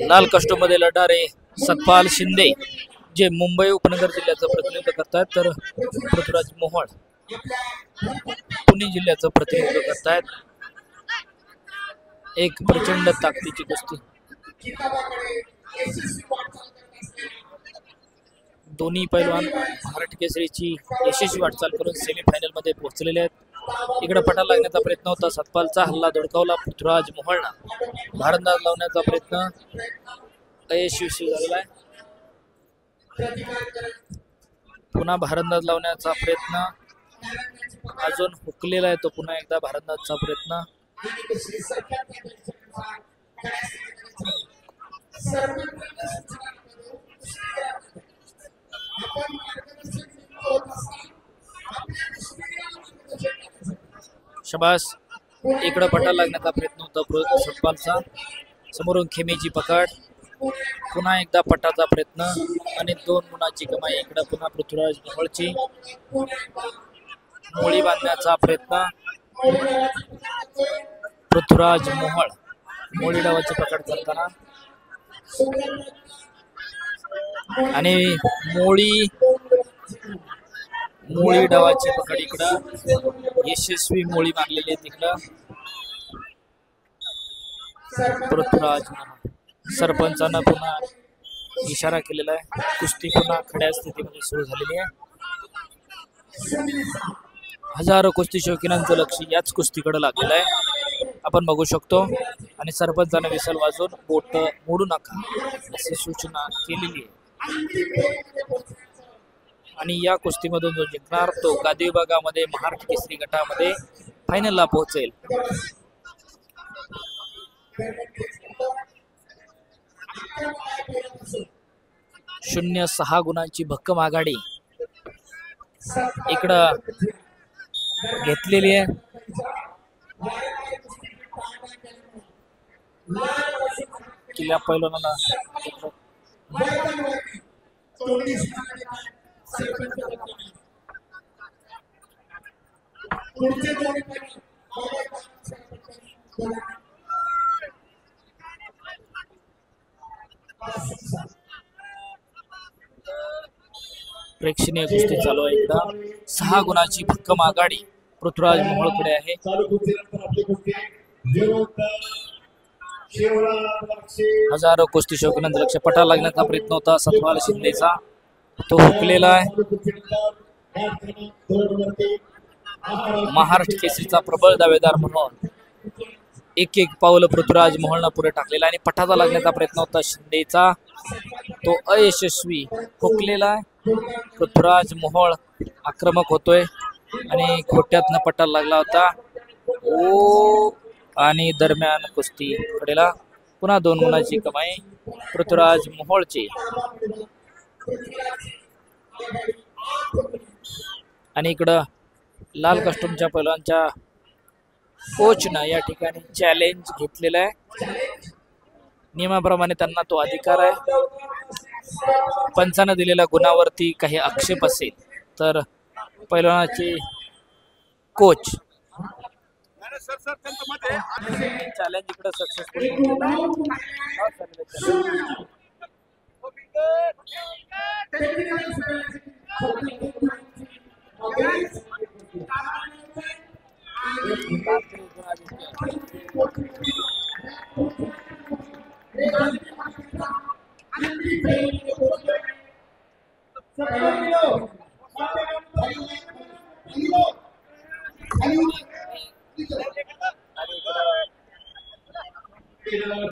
लाल कस्टममध्ये लढणारे सतपाल शिंदे जे मुंबई उपनगर जिल्ह्याचं प्रतिनिधित्व करतात, तर पृथ्वीराज मोहोळ पुणे जिल्ह्याचं प्रतिनिधित्व करतायत। एक प्रचंड ताकदीची कुस्ती, दोन्ही पैलवान महाराष्ट्र केसरीची यशस्वी वाटचाल करून सेमीफायनल मध्ये पोहोचलेले आहेत। इकडे पटाला लागण्याचा प्रयत्न होता, सतपालचा हल्ला धडकावला पृथ्वीराज मोहोळला, भारंदाज लावण्याचा प्रयत्न अयशस्वी झालेला आहे। पुन्हा भारंदाज लावण्याचा प्रयत्न अजून हुकलेला आहे, तो पुन्हा एकदा भारंदाजचा प्रयत्न, शबास। इकडे पटाला लागण्याचा प्रयत्न होता सतपालचा, समोरून खेमेची पकड, पुन्हा एकदा पटाचा प्रयत्न आणि 2 गुणाची कमाई। इकडे पुन्हा पृथ्वीराज मोहोळची मोळी बांधण्याचा प्रयत्न, पृथ्वीराज मोहोळ मोळी डावाची पकड करताना आणि मोळी डावाची पकड इकडं यशस्वी मोळी मारलेली आहे। तिकडं पृथ्वीराज सरपंचांना पुन्हा इशारा केलेला आहे, कुस्ती पुन्हा खड्या स्थितीमध्ये सुरू झालेली आहे। हजारो कुस्ती शौकीनांचं लक्ष याच कुस्तीकडे लागलेलं आहे, आपण बघू शकतो। आणि सरपंचाने विसल वाजवून बोट मोडू नका अशी सूचना केलेली आहे। आणि या कुस्तीमधून जो जिंकणार तो गादी विभागामध्ये महाराष्ट्र केसरी गटामध्ये फायनलला पोहोचेल। 0-6 गुणांची भक्कम आघाडी इकडं घेतलेली आहे। किल्ल्या पैलवानाला प्रेक्षणीय कुस्ती चालू आहे। इकडं 6 गुणाची भक्कम आघाडी पृथ्वीराज मोहोळकडे आहे। हजारो कुस्ती शौकीनांचं लक्ष पटाला लागण्याचा प्रयत्न होता सतपाल शिंदेचा, तो हुकलेला आहे। महाराष्ट्र केसरीचा प्रबळ दावेदार म्हणून एक पाऊल पृथ्वीराज मोहोळनं पुढे टाकलेला आणि पटाचा लागण्याचा प्रयत्न होता शिंदेचा, तो अयशस्वी हुकलेला आहे। पृथ्वीराज मोहोळ आक्रमक होतोय आणि खोट्यातनं पटाला लागला होता। आणि दरम्यान कुस्ती कडेला पुन्हा 2 गुणाची कमाई पृथ्वीराज मोहोळची। आणि इकडं लाल कस्टमच्या पैलवानच्या कोचनं या ठिकाणी चॅलेंज घेतलेलं आहे, नियमाप्रमाणे त्यांना तो अधिकार आहे। पंचानं दिलेल्या गुणावरती काही आक्षेप असेल तर पैलवानाचे कोच चॅलेंज इकडे सक्सेसफुल